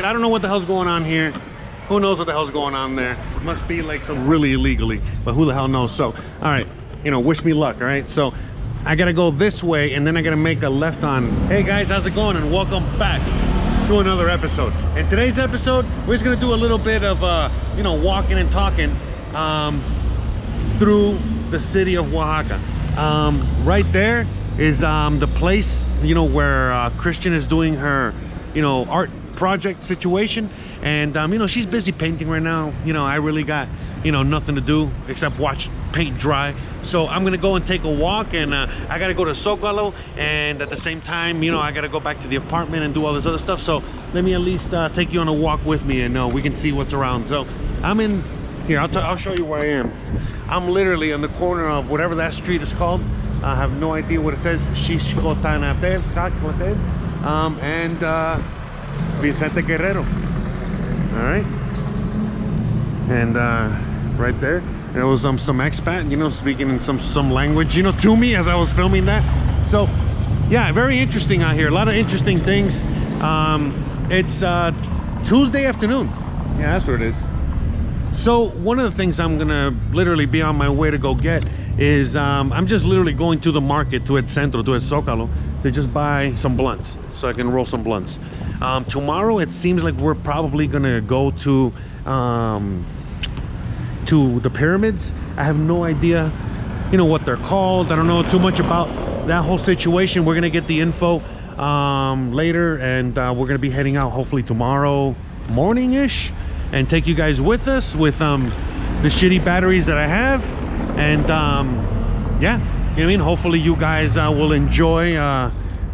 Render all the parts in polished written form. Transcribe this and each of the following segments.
I don't know what the hell's going on here. Who knows what the hell's going on there? It must be like some really illegally, but who the hell knows? So, all right, you know, wish me luck, all right? So I gotta go this way and then I gotta make a left on. Hey guys, how's it going? And welcome back to another episode. In today's episode, we're just gonna do a little bit of, you know, walking and talking through the city of Oaxaca. Right there is the place, you know, where Christian is doing her, you know, art project situation, and you know, she's busy painting right now. You know, I really got, you know, nothing to do except watch paint dry. So I'm gonna go and take a walk, and I gotta go to Zocalo, and at the same time, you know, I gotta go back to the apartment and do all this other stuff. So let me at least take you on a walk with me, and we can see what's around. So I'm in here. I'll show you where I am. I'm literally on the corner of whatever that street is called. I have no idea what it says. And Vicente Guerrero. All right, and right there was some expat, you know, speaking in some language, you know, to me as I was filming that. So yeah, very interesting out here. A lot of interesting things. It's Tuesday afternoon. Yeah, that's what it is. So one of the things I'm gonna literally be on my way to go get is I'm just literally going to the market, to Centro, to Zocalo, to just buy some blunts so I can roll some blunts. Tomorrow it seems like we're probably gonna go to the pyramids. I have no idea, you know, what they're called. I don't know too much about that whole situation. We're gonna get the info later, and we're gonna be heading out hopefully tomorrow morning-ish and take you guys with us with the shitty batteries that I have. And yeah, you know what I mean, hopefully you guys will enjoy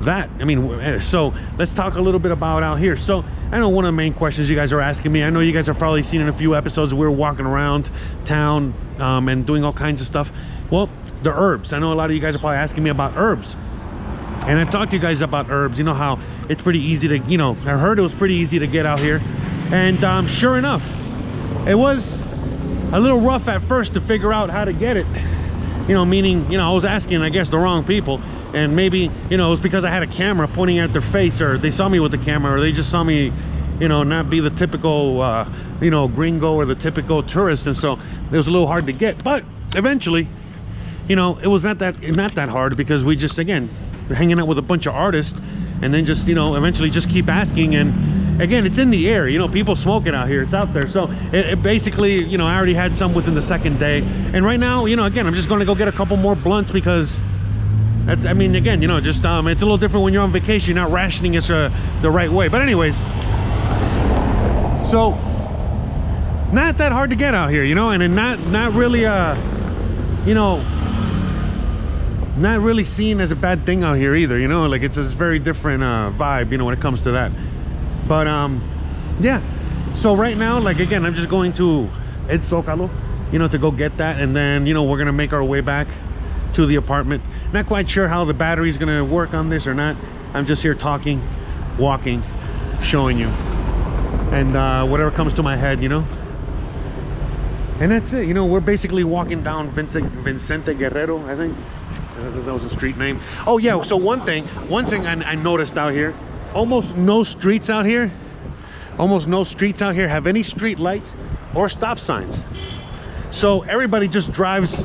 that. I mean, so let's talk a little bit about out here. So I know one of the main questions you guys are asking me, I know you guys have probably seen in a few episodes, we were walking around town and doing all kinds of stuff. Well, the herbs, I know a lot of you guys are probably asking me about herbs, and I talked to you guys about herbs. You know how it's pretty easy to, you know, I heard it was pretty easy to get out here. And sure enough, it was a little rough at first to figure out how to get it. You know, meaning, you know, I was asking, I guess, the wrong people. And maybe, you know, it was because I had a camera pointing at their face, or they saw me with the camera, or they just saw me, you know, not be the typical, you know, gringo or the typical tourist. And so it was a little hard to get. But eventually, you know, it was not that hard, because we just, again, hanging out with a bunch of artists, and then just, you know, eventually just keep asking. And again, it's in the air, you know, people smoke it out here, it's out there. So it basically, you know, I already had some within the second day. And right now, you know, again, I'm just going to go get a couple more blunts, because that's, I mean, again, you know, just it's a little different when you're on vacation. You're not rationing it the right way. But anyways, so not that hard to get out here, you know, and not really you know, not really seen as a bad thing out here either, you know, like it's a very different vibe, you know, when it comes to that. But yeah, so right now, like, again, I'm just going to Zocalo, you know, to go get that, and then, you know, we're gonna make our way back to the apartment. Not quite sure how the battery is gonna work on this or not. I'm just here talking, walking, showing you, and whatever comes to my head, you know. And that's it, you know. We're basically walking down Vicente Guerrero, I think that was a street name. Oh yeah, so one thing I noticed out here, almost no streets out here have any street lights or stop signs. So everybody just drives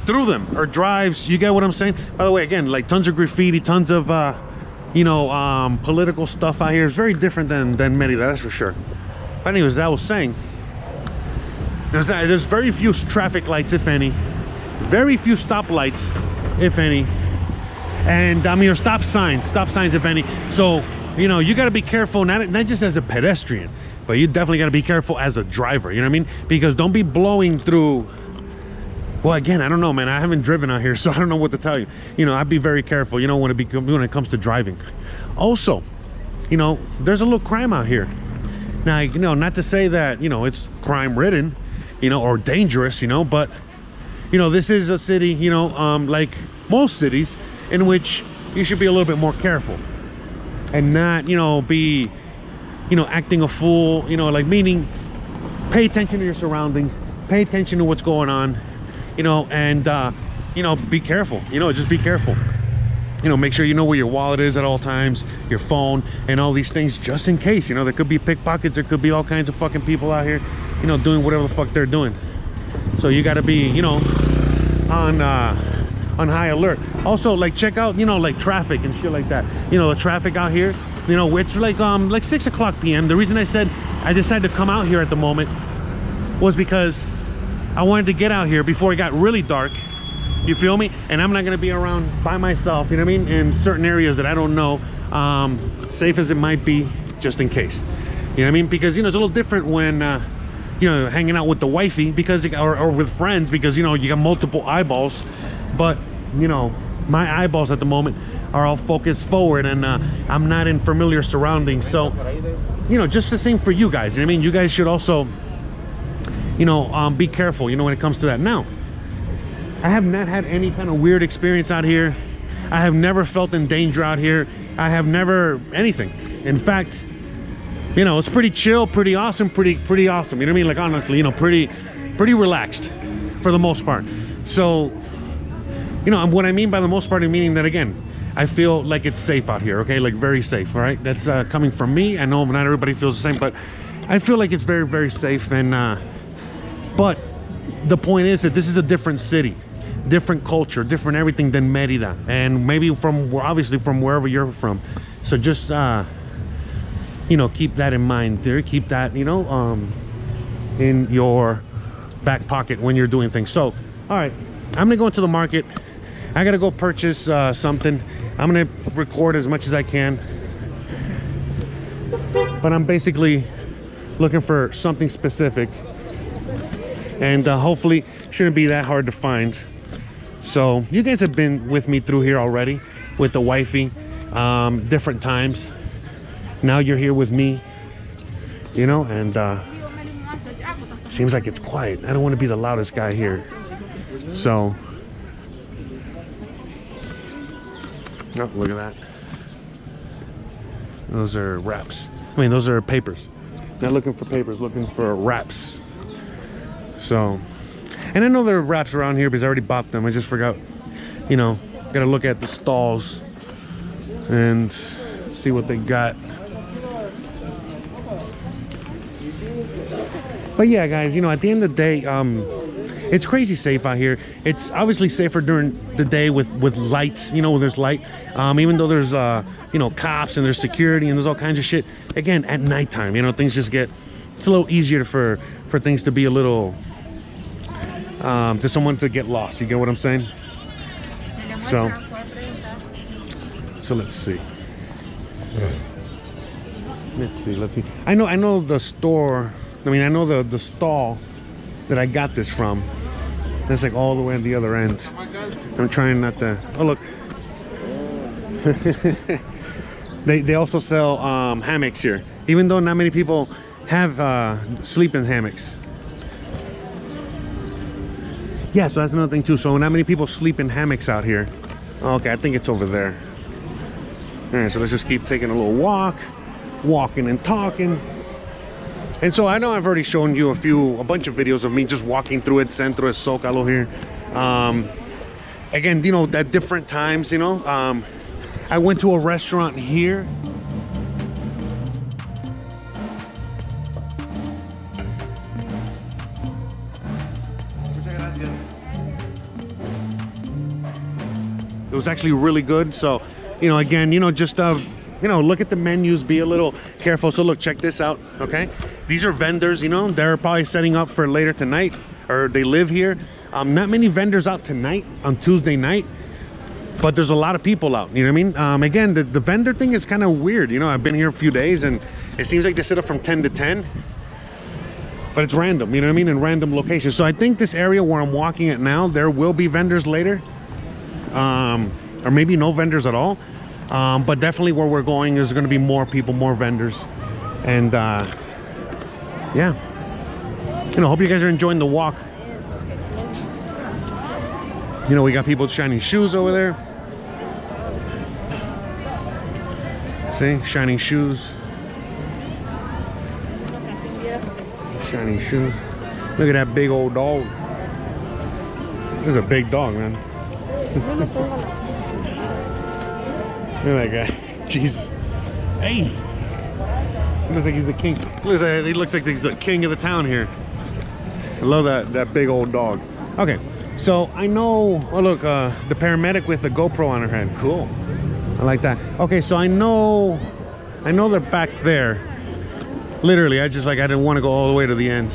through them, or drives, you get what I'm saying? By the way, again, like tons of graffiti, tons of you know, political stuff out here. It's very different than Merida, that's for sure. But anyways, as I was saying, there's very few traffic lights, if any, very few stop lights, if any, and I mean, or stop signs, if any. So, you know, you got to be careful, not just as a pedestrian, but you definitely got to be careful as a driver, you know what I mean? Because don't be blowing through. Well, again, I don't know, man, I haven't driven out here, so I don't know what to tell you. You know, I'd be very careful, you know, when it comes to driving. Also, you know, there's a little crime out here. Now, you know, not to say that, you know, it's crime ridden, you know, or dangerous, you know, but, you know, this is a city, you know, like most cities, in which you should be a little bit more careful and not, you know, be, you know, acting a fool, you know, like, meaning pay attention to your surroundings, pay attention to what's going on, you know, and you know, be careful, you know, just be careful. you know, make sure you know where your wallet is at all times, your phone, and all these things, just in case. You know, there could be pickpockets, there could be all kinds of fucking people out here, you know, doing whatever the fuck they're doing. So you got to be, you know, on high alert. Also, like, check out, you know, like traffic and shit like that. You know, the traffic out here, you know, it's like 6 o'clock p.m. The reason I said I decided to come out here at the moment was because I wanted to get out here before it got really dark. You feel me? And I'm not gonna be around by myself, you know what I mean, in certain areas that I don't know, safe as it might be, just in case. You know what I mean? Because, you know, it's a little different when you know, hanging out with the wifey, because or with friends, because, you know, you got multiple eyeballs. But, you know, my eyeballs at the moment are all focused forward, and I'm not in familiar surroundings. So, you know, just the same for you guys. You know what I mean? You guys should also, you know, be careful, you know, when it comes to that. Now, I have not had any kind of weird experience out here. I have never felt in danger out here. I have never anything. In fact, you know, it's pretty chill, pretty awesome, pretty awesome. You know what I mean? Like, honestly, you know, pretty relaxed for the most part. So, you know, what I mean by the most part, meaning that, again, I feel like it's safe out here, okay? Like, very safe, all right? That's coming from me. I know not everybody feels the same, but I feel like it's very, very safe. And but the point is that this is a different city, different culture, different everything than Merida, and maybe from, obviously, from wherever you're from. So just you know, keep that in mind there. Keep that, you know, in your back pocket when you're doing things. So, all right, I'm gonna go into the market. I gotta go purchase something. I'm gonna record as much as I can, but I'm basically looking for something specific, and hopefully shouldn't be that hard to find. So you guys have been with me through here already with the wifey, different times. Now you're here with me, you know, and seems like it's quiet. I don't want to be the loudest guy here. So, oh, look at that. Those are wraps. I mean, those are papers. Not looking for papers, looking for wraps. So, and I know there are wraps around here because I already bought them. I just forgot, you know, gotta look at the stalls and see what they got. But yeah, guys, you know, at the end of the day, it's crazy safe out here. It's obviously safer during the day with lights, you know, when there's light. Even though there's, you know, cops and there's security and there's all kinds of shit. Again, at nighttime, you know, things just get, it's a little easier for things to be a little, to someone to get lost. You get what I'm saying? So let's see. Let's see. I know the store. I mean, I know the stall that I got this from. That's like all the way at the other end. I'm trying not to. Oh, look. They also sell hammocks here, even though not many people have sleeping hammocks. Yeah, so that's another thing too. So not many people sleep in hammocks out here. Okay, I think it's over there. All right, so let's just keep taking a little walk, walking and talking. And so I know I've already shown you a bunch of videos of me just walking through it, Centro, Zocalo here. Again, you know, at different times, you know. I went to a restaurant here. It was actually really good. So, you know, again, you know, just you know, look at the menus, be a little careful. So look, check this out, okay? These are vendors, you know, they're probably setting up for later tonight, or they live here. Not many vendors out tonight on Tuesday night, but there's a lot of people out, you know what I mean? Again, the vendor thing is kind of weird, you know. I've been here a few days and it seems like they set up from 10 to 10, but it's random, you know what I mean, in random locations. So I think this area where I'm walking at now, there will be vendors later, or maybe no vendors at all. But definitely where we're going is going to be more people, more vendors. And yeah, you know, hope you guys are enjoying the walk. You know, we got people shining shoes over there. See, shining shoes. Shining shoes. Look at that big old dog. This is a big dog, man. Look at that guy. Jesus. Hey. He looks like he's the king. He looks like he's the king of the town here. I love that big old dog. Okay, so I know, oh look, the paramedic with the GoPro on her head. Cool. I like that. Okay, so I know they're back there. Literally, I didn't want to go all the way to the end.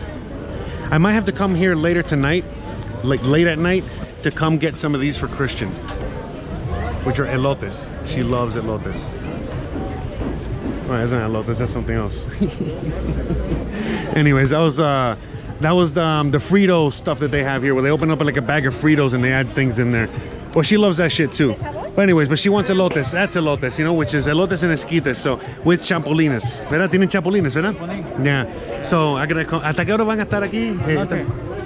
I might have to come here later tonight, like late at night, to come get some of these for Christian, which are elotes. She loves elotes. Oh, that's not elotes, that's something else. Anyways, that was the Frito stuff that they have here, where they open up like a bag of Fritos and they add things in there. Well, she loves that shit too. But anyways, but she wants elotes. That's elotes, you know, which is elotes and esquites. So with chapulines, ¿verdad? Tienen chapulines, ¿verdad? Yeah. So I gotta come. ¿Hasta qué hora van a estar aquí?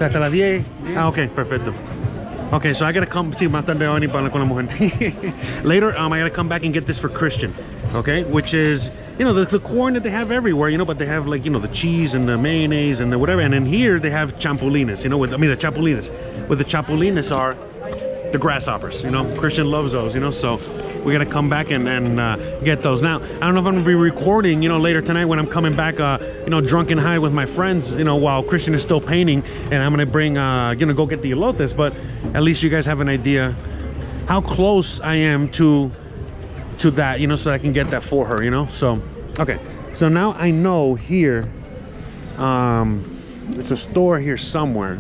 Hasta las 10. Ah, okay, perfecto. Okay, so I gotta come. Sí, más tarde voy a venir para con la mujer. Later, I gotta come back and get this for Christian. Okay, which is, you know, the corn that they have everywhere, you know, but they have like, you know, the cheese and the mayonnaise and the whatever. And then here they have chapulines, you know, the chapulines. What the chapulines are the grasshoppers, you know. Christian loves those, you know, so we gotta come back and get those. Now, I don't know if I'm gonna be recording, you know, later tonight when I'm coming back, you know, drunk and high with my friends, you know, while Christian is still painting, and I'm gonna bring, gonna go get the elotes, but at least you guys have an idea how close I am to that, you know, so I can get that for her, you know. So, okay, so now I know here, it's a store here somewhere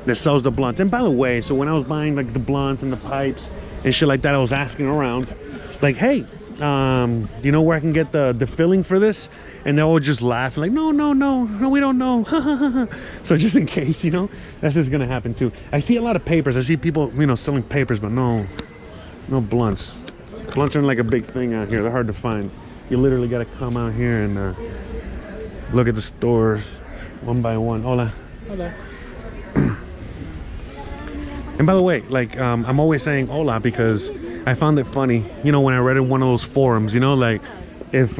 that sells the blunts. And by the way, so when I was buying like the blunts and the pipes and shit like that, I was asking around like, hey, do you know where I can get the filling for this? And they all just laugh like, no, we don't know. So just in case, you know, that's just gonna happen too. I see a lot of papers. I see people, you know, selling papers, but no blunts. Blunts are like a big thing out here. They're hard to find. You literally got to come out here and look at the stores one by one. Hola. Hola. And by the way, like, I'm always saying hola because I found it funny, you know, when I read in one of those forums, you know, like if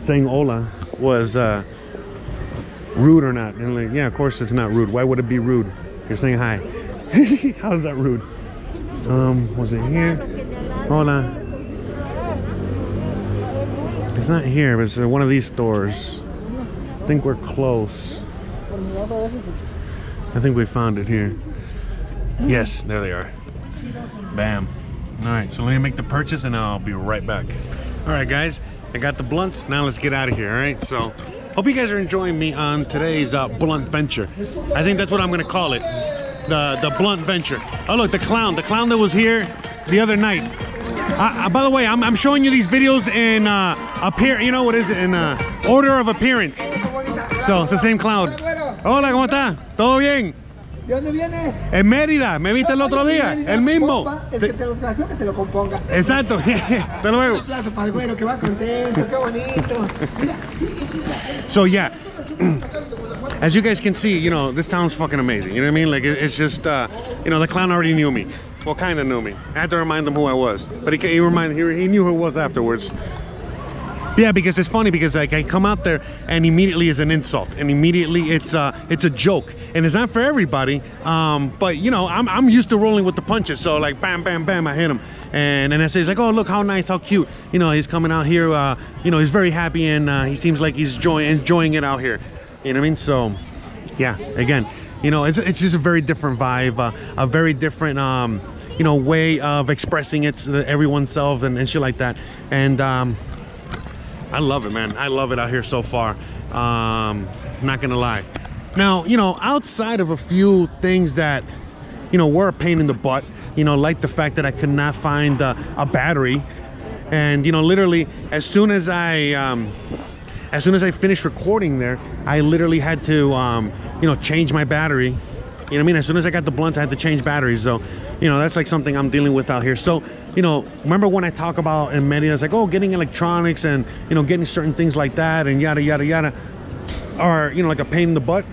saying hola was rude or not. And like, yeah, of course it's not rude. Why would it be rude? You're saying hi. How is that rude? Was it here? Hola. It's not here, but it's one of these stores. I think we're close. I think we found it here. Yes, there they are. Bam. All right, so let me make the purchase and I'll be right back. All right, guys, I got the blunts. Now let's get out of here, all right? So, hope you guys are enjoying me on today's blunt venture. I think that's what I'm gonna call it. The blunt venture. Oh, look, the clown that was here the other night. By the way, I'm showing you these videos in you know what is it, in order of appearance. So it's the same clown. Hola, ¿cómo está? ¿Todo bien? ¿De dónde vienes? En Mérida, me viste el otro día, el mismo. El que te lo desgració, que te lo componga. Exacto. Hasta luego. Un aplauso para el güero que va contento, qué bonito. So yeah, as you guys can see, you know, this town's fucking amazing. You know what I mean? Like it's just, you know, the clown already knew me. Well, kind of knew me. I had to remind him who I was, but he knew who it was afterwards. Yeah, because it's funny because like I come out there and immediately is an insult, and immediately it's a joke, and it's not for everybody. But you know, I'm used to rolling with the punches, so like bam, bam, bam, I hit him, and I say he's like, oh look how nice, how cute. You know, he's coming out here. You know, he's very happy, and he seems like he's enjoying it out here. You know what I mean? So, yeah, again, you know, it's just a very different vibe, a very different you know, way of expressing everyone's self and shit like that. And I love it, man. I love it out here so far. Not gonna lie. Now, you know, outside of a few things that, you know, were a pain in the butt, you know, like the fact that I could not find a battery, and you know, literally as soon as I finished recording there, I literally had to you know, change my battery. You know what I mean? As soon as I got the blunts, I had to change batteries. So, you know, that's like something I'm dealing with out here. So, you know, remember when I talk about in Mérida, it's like, oh, getting electronics and, you know, getting certain things like that and yada, yada, yada, are, you know, like a pain in the butt.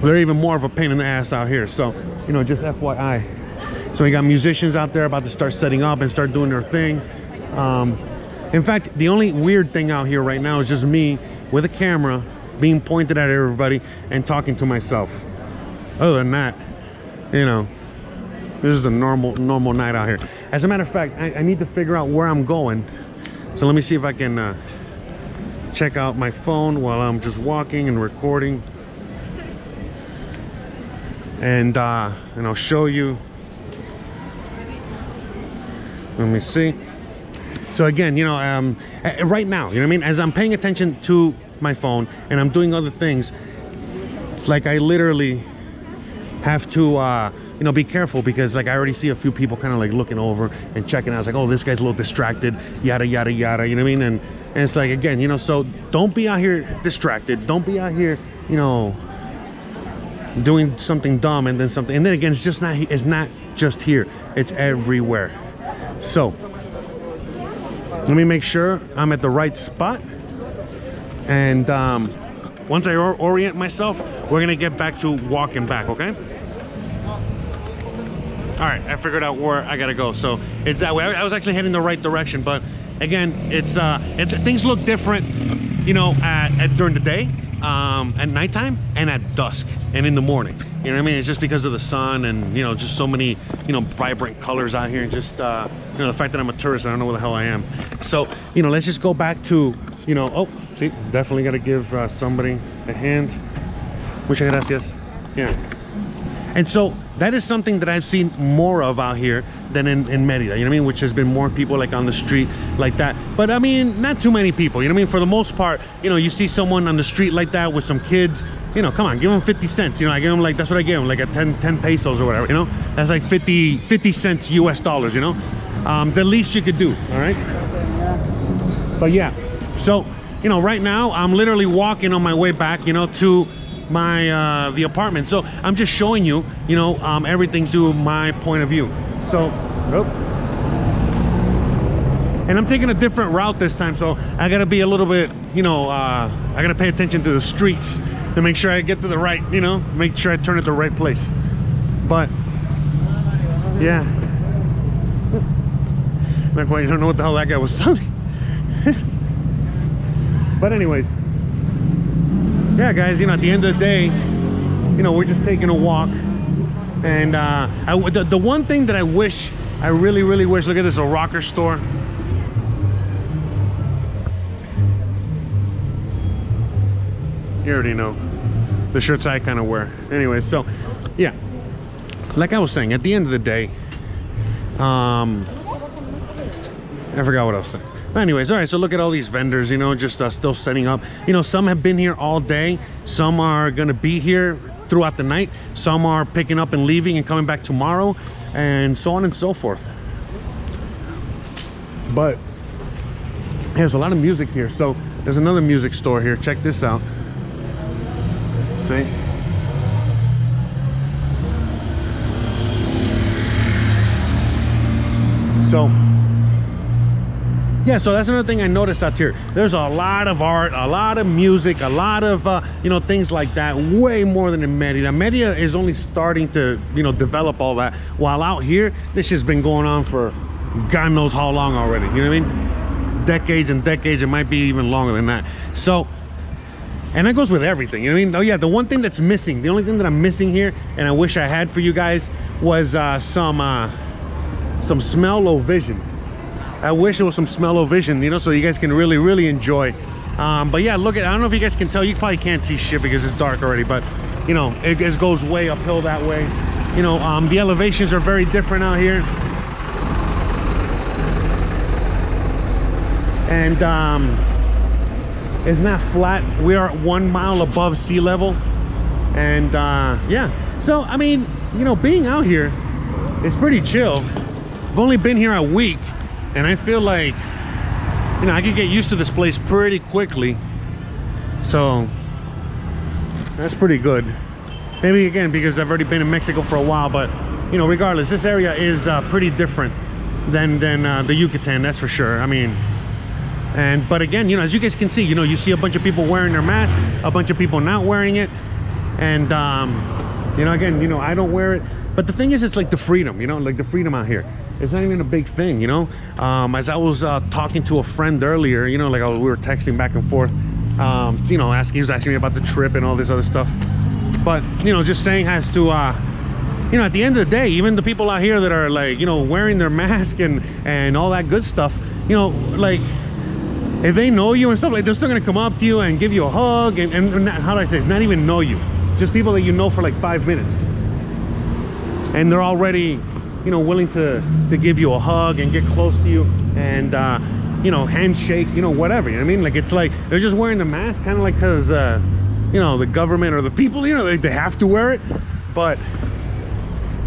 They're even more of a pain in the ass out here. So, you know, just FYI. So you got musicians out there about to start setting up and start doing their thing. In fact, the only weird thing out here right now is just me with a camera being pointed at everybody and talking to myself. Other than that, you know, this is the normal night out here. As a matter of fact, I need to figure out where I'm going. So let me see if I can check out my phone while I'm just walking and recording. And I'll show you. Let me see. So again, you know, right now, you know what I mean? As I'm paying attention to my phone and I'm doing other things, like I literally have to, you know, be careful, because like I already see a few people kind of like looking over and checking out. I was like, oh, this guy's a little distracted, yada, yada, yada, you know what I mean? And it's like, again, you know, so don't be out here distracted. Don't be out here, you know, doing something dumb and then something. And then again, it's not just here. It's everywhere. So let me make sure I'm at the right spot, and once I orient myself, we're gonna get back to walking back, okay? All right, I figured out where I gotta go. So it's that way. I was actually heading the right direction, but again, it's things look different, you know, during the day, at nighttime, and at dusk, and in the morning. You know what I mean? It's just because of the sun, and you know, just so many, you know, vibrant colors out here, and just you know, the fact that I'm a tourist, I don't know where the hell I am. So you know, let's just go back to, you know, oh, see, definitely got to give somebody a hand. Muchas gracias. Yeah. And so that is something that I've seen more of out here than in Merida, you know what I mean? Which has been more people like on the street like that. But I mean, not too many people, you know what I mean? For the most part, you know, you see someone on the street like that with some kids, you know, come on, give them 50 cents. You know, I give them like, that's what I give them, like a 10 pesos or whatever, you know? That's like 50 cents US dollars, you know? The least you could do, all right? But yeah, so, you know, right now I'm literally walking on my way back, you know, to my the apartment. So I'm just showing you, you know, everything through my point of view. So and I'm taking a different route this time, so I gotta be a little bit, you know, I gotta pay attention to the streets to make sure I get to the right, you know, make sure I turn at the right place. But yeah, not quite, I don't know what the hell that guy was selling. But anyways, yeah guys, you know, at the end of the day, you know, we're just taking a walk. And the one thing that I wish, I really wish, look at this, a rocker store. You already know the shirts I kind of wear. Anyway, so yeah, like I was saying, at the end of the day, I forgot what I was saying. Anyways, all right, so look at all these vendors, you know, just still setting up. You know, some have been here all day, some are gonna be here throughout the night, some are picking up and leaving and coming back tomorrow, and so on and so forth. But there's a lot of music here. So there's another music store here. Check this out. See? So yeah, so that's another thing I noticed out here. There's a lot of art, a lot of music, a lot of you know, things like that, way more than in Merida. Merida is only starting to, you know, develop all that, while out here this has been going on for God knows how long already, you know what I mean? Decades and decades. It might be even longer than that. So, and that goes with everything, you know what I mean? Oh yeah, the one thing that's missing, the only thing that I'm missing here, and I wish I had for you guys, was some smell-o-vision. I wish it was some smell-o-vision, you know, so you guys can really enjoy. But yeah, look at, I don't know if you guys can tell, you probably can't see shit because it's dark already, but you know, it goes way uphill that way. You know, the elevations are very different out here. And it's not flat. We are 1 mile above sea level. And yeah, so I mean, you know, being out here is pretty chill. I've only been here a week, and I feel like, you know, I could get used to this place pretty quickly. So that's pretty good. Maybe again because I've already been in Mexico for a while, but you know, regardless, this area is pretty different than the Yucatan, that's for sure. I mean, but again, you know, as you guys can see, you know, you see a bunch of people wearing their mask, a bunch of people not wearing it, and you know, again, you know, I don't wear it, but the thing is, it's like the freedom, you know, like the freedom out here. It's not even a big thing, you know. As I was talking to a friend earlier, you know, like we were texting back and forth, you know, he was asking me about the trip and all this other stuff. But you know, just saying as to you know, at the end of the day, even the people out here that are like, you know, wearing their mask and all that good stuff, you know, like if they know you and stuff, like they're still gonna come up to you and give you a hug and how do I say, it's not even know you, just people that you know for like 5 minutes, and they're already, you know, willing to give you a hug and get close to you and you know, handshake, you know, whatever, you know what I mean? Like it's like they're just wearing the mask kind of like because you know, the government or the people, you know, they have to wear it, but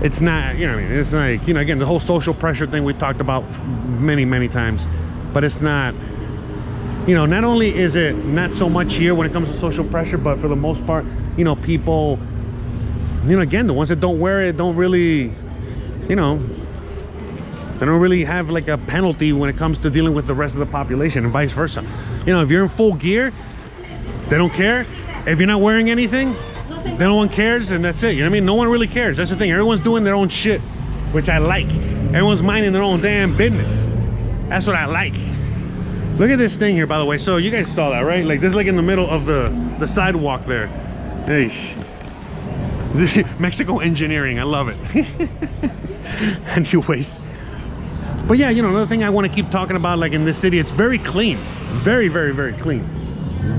it's not, you know what I mean? It's like, you know, again, the whole social pressure thing we talked about many times, but it's not, you know, not only is it not so much here when it comes to social pressure, but for the most part, you know, people, you know, again, the ones that don't wear it don't really, you know, they don't really have like a penalty when it comes to dealing with the rest of the population and vice versa. You know, if you're in full gear, they don't care. If you're not wearing anything, no one cares, and that's it. You know what I mean? No one really cares. That's the thing. Everyone's doing their own shit, which I like. Everyone's minding their own damn business. That's what I like. Look at this thing here, by the way. So you guys saw that, right? Like this is like in the middle of the sidewalk there. Hey, Mexico engineering. I love it. Anyways, but yeah, you know, another thing I want to keep talking about, like in this city, it's very clean. Very clean.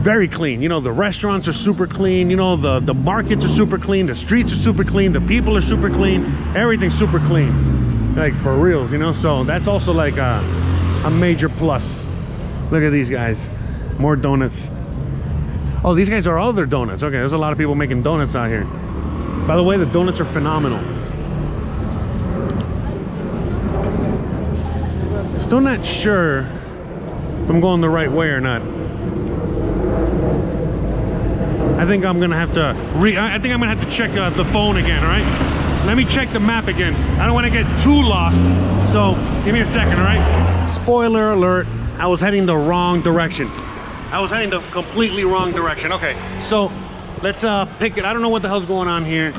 Very clean. You know, the restaurants are super clean, you know, the markets are super clean, the streets are super clean, the people are super clean, everything's super clean, like for reals, you know. So that's also like a major plus. Look at these guys, more donuts. Oh, these guys are other donuts. Okay, there's a lot of people making donuts out here. By the way, the donuts are phenomenal. Still not sure if I'm going the right way or not. I think I'm gonna have to I think I'm gonna have to check the phone again. All right, let me check the map again. I don't want to get too lost, so give me a second. All right, spoiler alert, I was heading the wrong direction. I was heading the completely wrong direction. Okay, so let's pick it. I don't know what the hell's going on here.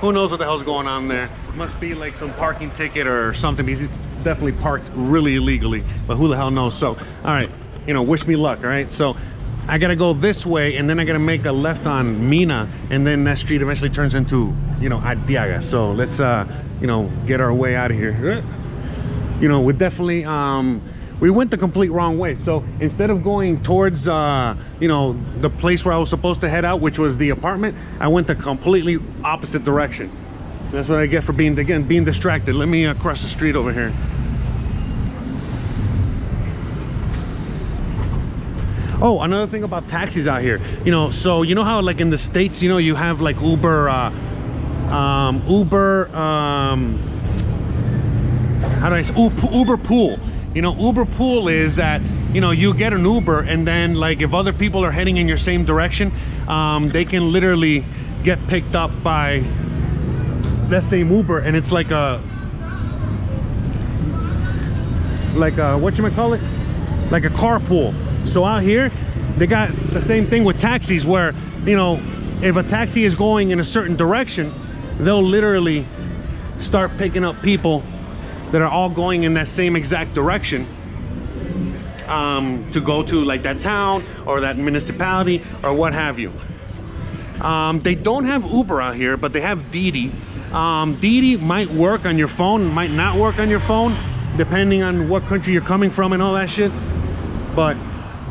Who knows what the hell's going on there? It must be like some parking ticket or something, because he's definitely parked really illegally, but who the hell knows. So all right, you know, wish me luck. All right, so I gotta go this way, and then I gotta make a left on Mina, and then that street eventually turns into, you know, Arteaga. So let's you know, get our way out of here. You know, we definitely we went the complete wrong way. So instead of going towards you know, the place where I was supposed to head out, which was the apartment, I went the completely opposite direction. That's what I get for being distracted. Let me cross the street over here. Oh, another thing about taxis out here, you know, so you know how like in the States, you know, you have like Uber how do I say, Uber Pool. You know, Uber Pool is that, you know, you get an Uber, and then like if other people are heading in your same direction, they can literally get picked up by that same Uber, and it's like a whatchamacallit, like a carpool. So out here they got the same thing with taxis, where, you know, if a taxi is going in a certain direction, they'll literally start picking up people that are all going in that same exact direction to go to like that town or that municipality or what have you. They don't have Uber out here, but they have Didi. Didi might work on your phone, might not work on your phone, depending on what country you're coming from and all that shit. But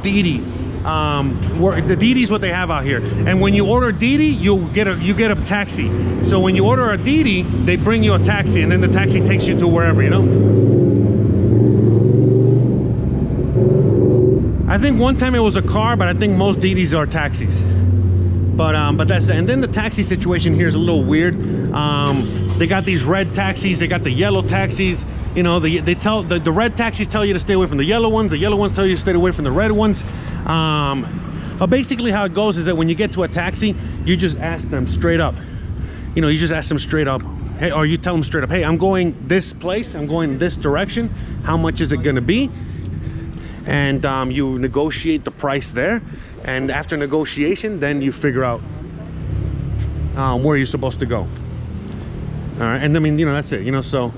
Didi, the Didi is what they have out here. And when you order Didi, you get a taxi. So when you order a Didi, they bring you a taxi, and then the taxi takes you to wherever, you know. I think one time it was a car, but I think most Didis are taxis. But that's it. And then the taxi situation here is a little weird. They got these red taxis, they got the yellow taxis. You know, the red taxis tell you to stay away from the yellow ones tell you to stay away from the red ones. But basically how it goes is that when you get to a taxi, you just ask them straight up. You know, you just ask them straight up, hey, or you tell them straight up, hey, I'm going this place, I'm going this direction, how much is it gonna be? And you negotiate the price there, and after negotiation, then you figure out where you're supposed to go. All right, and I mean, you know, that's it, you know. So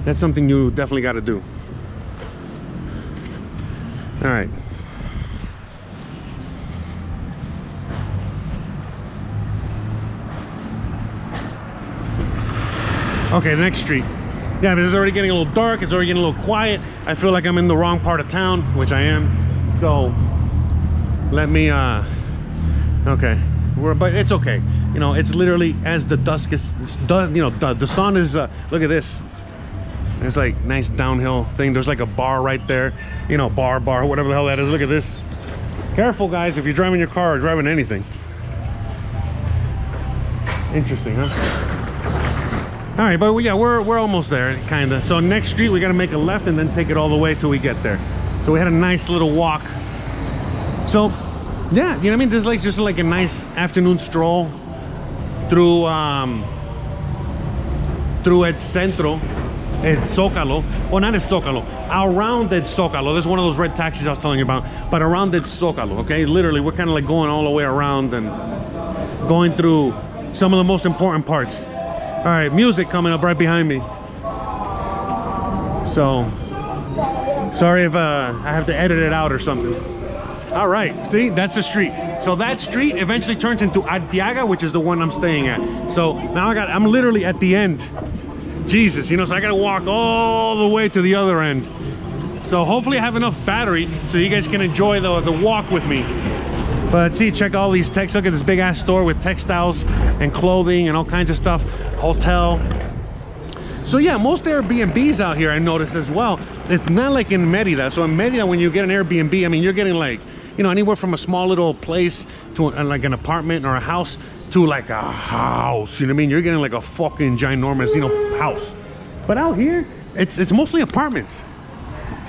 that's something you definitely got to do. All right. Okay, the next street. Yeah, but it's already getting a little dark. It's already getting a little quiet. I feel like I'm in the wrong part of town, which I am. So let me okay, but it's okay. You know, it's literally as the dusk is done, you know, the sun is look at this. It's like nice downhill thing. There's like a bar right there, you know, bar whatever the hell that is. Look at this. Careful guys if you're driving your car or driving anything. Interesting, huh? All right, but yeah, we're almost there, kind of. So next street we got to make a left and then take it all the way till we get there. So we had a nice little walk. So yeah, you know what I mean, this is like just like a nice afternoon stroll through El Centro, El Zocalo. Well, not El Zocalo, around El Zocalo. There's one of those red taxis I was telling you about, but around El Zocalo. Okay, literally we're kind of like going all the way around and going through some of the most important parts. All right, music coming up right behind me. So sorry if I have to edit it out or something. All right, see, that's the street. So that street eventually turns into Arteaga, which is the one I'm staying at. So now I'm literally at the end. Jesus, you know, so I gotta walk all the way to the other end. So hopefully I have enough battery so you guys can enjoy the walk with me. But see, check all these texts. Look at this big ass store with textiles and clothing and all kinds of stuff. Hotel. So yeah, most Airbnbs out here I noticed as well, it's not like in Merida. So in Merida, when you get an Airbnb, I mean, you're getting like, you know, anywhere from a small little place to like an apartment or a house to like a house. You know what I mean? You're getting like a fucking ginormous, you know, house. But out here, it's mostly apartments.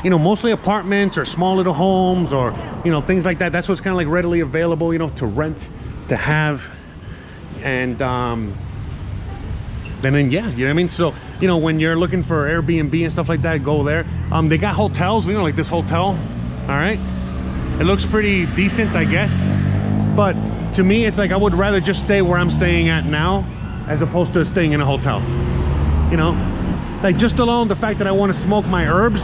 You know, mostly apartments or small little homes or, you know, things like that. That's what's kind of like readily available, you know, to rent, to have. And then yeah, you know what I mean? So, you know, when you're looking for Airbnb and stuff like that, go there. They got hotels, you know, like this hotel. All right, it looks pretty decent, I guess, but to me it's like I would rather just stay where I'm staying at now as opposed to staying in a hotel. You know, like just alone the fact that I want to smoke my herbs,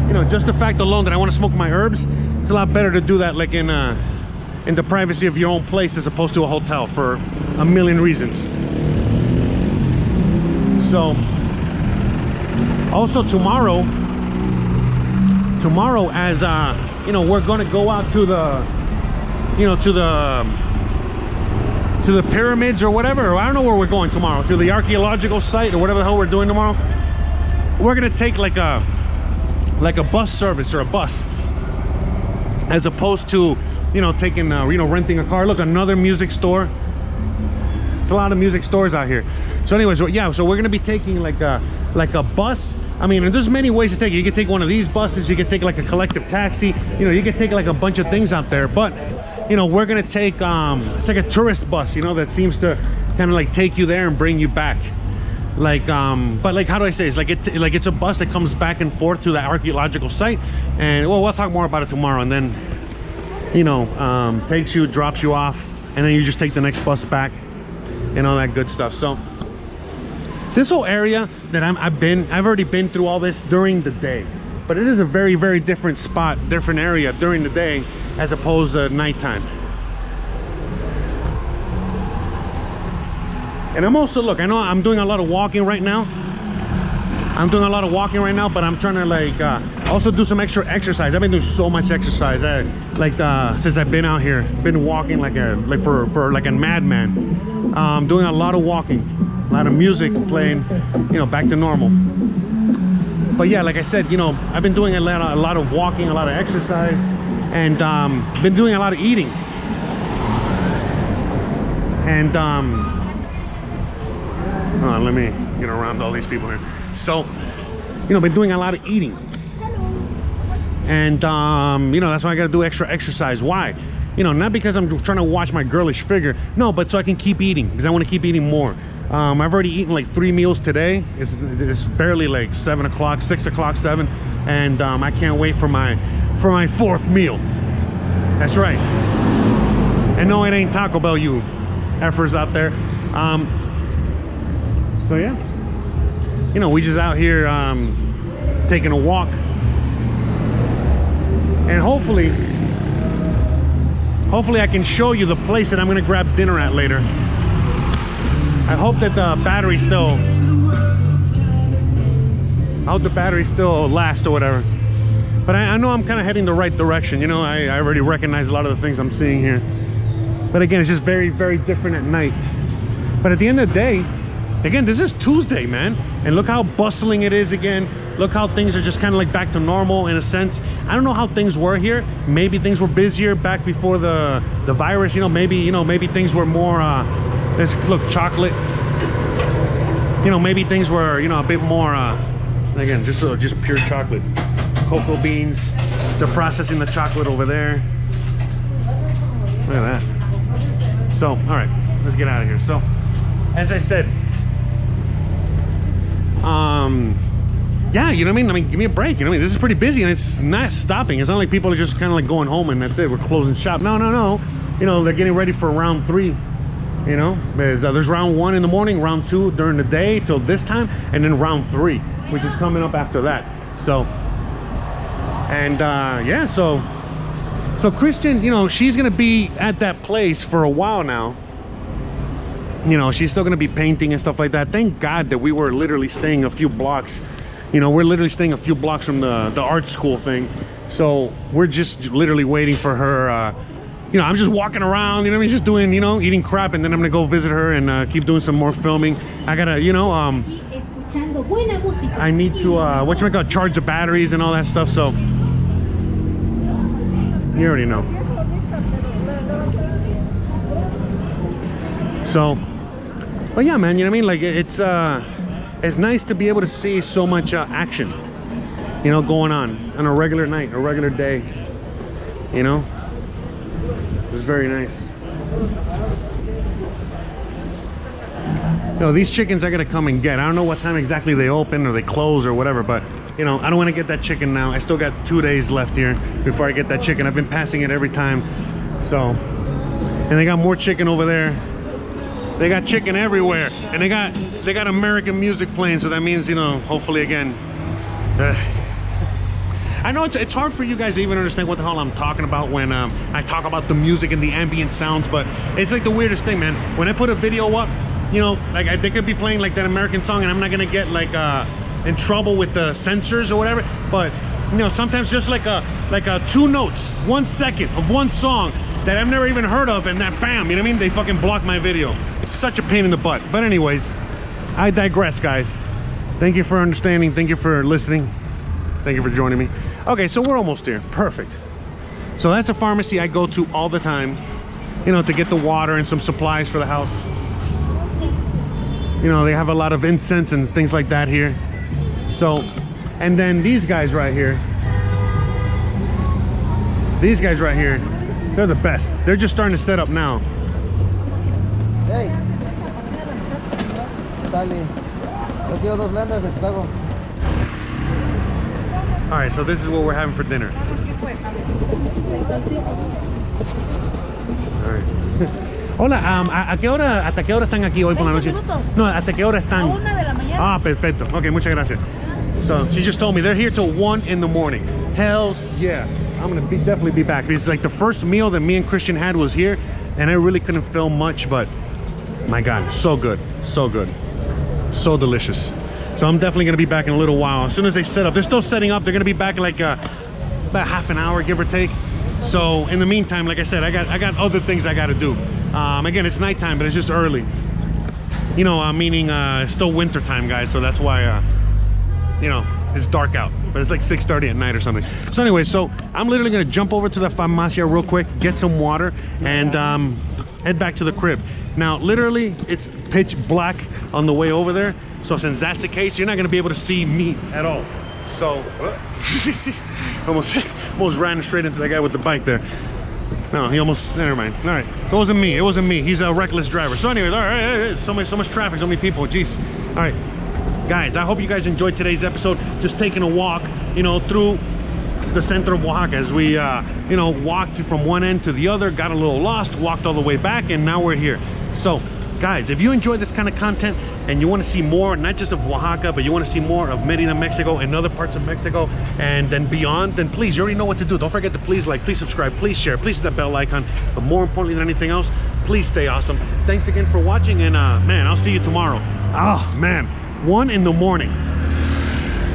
you know, just the fact alone that I want to smoke my herbs, it's a lot better to do that like in the privacy of your own place as opposed to a hotel for a million reasons. So also tomorrow as you know, we're gonna go out to the, you know, to the pyramids or whatever. I don't know where we're going tomorrow, to the archaeological site or whatever the hell we're doing tomorrow. We're gonna take like a bus service or a bus as opposed to, you know, taking you know, renting a car. Look, another music store. There's a lot of music stores out here. So anyways, yeah, so we're gonna be taking like a bus. I mean, there's many ways to take it. You can take one of these buses, you can take like a collective taxi, you know, you can take like a bunch of things out there. But you know, we're gonna take it's like a tourist bus, you know, that seems to kind of like take you there and bring you back. Like but like, how do I say, it's like it's a bus that comes back and forth to that archaeological site. And well, we'll talk more about it tomorrow. And then, you know, takes you, drops you off, and then you just take the next bus back and all that good stuff. So this whole area that I've already been through all this during the day, but it is a very, very different spot, different area during the day as opposed to nighttime. And I'm also, look, I know I'm doing a lot of walking right now. But I'm trying to like also do some extra exercise. I've been doing so much exercise. Since I've been out here, been walking like for like a madman. Doing a lot of walking, a lot of music playing, you know, back to normal. But yeah, like I said, you know, I've been doing a lot of walking, a lot of exercise, and been doing a lot of eating. And hold on, let me get around all these people here. So, you know, been doing a lot of eating. And you know, that's why I gotta do extra exercise. Why? You know, not because I'm trying to watch my girlish figure, no, but so I can keep eating, because I want to keep eating more. I've already eaten like 3 meals today. It's barely like 7 o'clock, 6 o'clock, 7, and I can't wait for my 4th meal. That's right. And no, it ain't Taco Bell, you effers out there. So yeah, you know, we just out here taking a walk, and hopefully I can show you the place that I'm gonna grab dinner at later. I hope that the battery still, I hope the battery still lasts or whatever. But I know I'm kind of heading the right direction. You know, I already recognize a lot of the things I'm seeing here. But again, it's just very, very different at night. But at the end of the day, again, this is Tuesday, man. And look how bustling it is again. Look how things are just kind of like back to normal in a sense. I don't know how things were here. Maybe things were busier back before the virus. You know, maybe things were more, let's look, chocolate. You know, maybe things were, you know, a bit more, again, just pure chocolate. Cocoa beans. They're processing the chocolate over there. Look at that. So, all right, let's get out of here. So, as I said, yeah, you know what I mean? Give me a break. You know what I mean? This is pretty busy and it's not stopping. It's not like people are just kind of like going home and that's it. We're closing shop. No. You know, they're getting ready for round 3. You know, there's round 1 in the morning, round 2 during the day till this time, and then round 3, which is coming up after that. So, and yeah, so Christian, you know, she's gonna be at that place for a while now. You know, she's still gonna be painting and stuff like that. Thank God that we were literally staying a few blocks. You know, we're literally staying a few blocks from the art school thing. So we're just literally waiting for her. You know, I'm just walking around, you know what I mean, just doing, you know, eating crap, and then I'm gonna go visit her and keep doing some more filming. I gotta, you know, I need to charge the batteries and all that stuff. So you already know. So, but yeah, man, you know what I mean? Like it's nice to be able to see so much action, you know, going on a regular night, a regular day, you know. It's very nice. You know, these chickens I gotta come and get. I don't know what time exactly they open or they close or whatever, but you know, I don't want to get that chicken now. I still got 2 days left here before I get that chicken. I've been passing it every time. So, and they got more chicken over there. They got chicken everywhere, and they got American music playing. So that means, you know, hopefully again. I know it's hard for you guys to even understand what the hell I'm talking about when I talk about the music and the ambient sounds, but it's like the weirdest thing, man. When I put a video up, you know, like they could be playing like that American song, and I'm not gonna get like in trouble with the censors or whatever. But you know, sometimes just like a 2 notes, 1 second of one song that I've never even heard of, and that bam, you know what I mean? They fucking block my video. It's such a pain in the butt. But anyways, I digress, guys. Thank you for understanding. Thank you for listening. Thank you for joining me. Okay, so we're almost here. Perfect. So that's a pharmacy I go to all the time, you know, to get the water and some supplies for the house. You know, they have a lot of incense and things like that here. So, and then these guys right here, they're the best. They're just starting to set up now. Hey. Dale. Yo quiero 2 blendas de sago. All right, so this is what we're having for dinner. All right. Hola, ¿hasta qué hora están aquí hoy por la noche? No, ¿hasta qué hora están? A 1 de la mañana. Ah, perfecto. Okay, muchas gracias. So she just told me they're here till 1 in the morning. Hells yeah. I'm gonna definitely be back. It's like the first meal that me and Christian had was here, and I really couldn't film much, but my God, so good, so good, so delicious. So I'm definitely gonna be back in a little while. As soon as they set up, they're still setting up. They're gonna be back in like about half an hour, give or take. So in the meantime, like I said, I got other things I gotta do. Again, it's nighttime, but it's just early. You know, meaning it's still winter time, guys. So that's why, you know, it's dark out. But it's like 6:30 at night or something. So anyway, so I'm literally gonna jump over to the farmacia real quick, get some water, and head back to the crib. Now, literally, it's pitch black on the way over there. So since that's the case, you're not gonna be able to see me at all. So, almost ran straight into that guy with the bike there. No, he almost, never mind. All right, it wasn't me, it wasn't me. He's a reckless driver. So anyways, all right, so much traffic, so many people, jeez. All right, guys, I hope you guys enjoyed today's episode. Just taking a walk, you know, through the center of Oaxaca as we, you know, walked from one end to the other, got a little lost, walked all the way back, and now we're here. So guys, if you enjoy this kind of content and you want to see more, not just of Oaxaca, but you want to see more of Mérida, Mexico, and other parts of Mexico, and then beyond, then please, you already know what to do. Don't forget to please like, please subscribe, please share, please hit that bell icon. But more importantly than anything else, please stay awesome. Thanks again for watching, and man, I'll see you tomorrow. Oh man, 1 in the morning.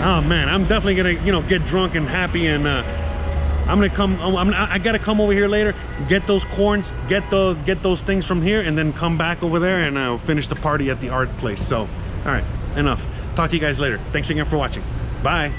Oh man, I'm definitely gonna, you know, get drunk and happy, and I'm gonna come. I gotta come over here later, get those corns, get those things from here, and then come back over there and finish the party at the art place. So, all right, enough. Talk to you guys later. Thanks again for watching. Bye.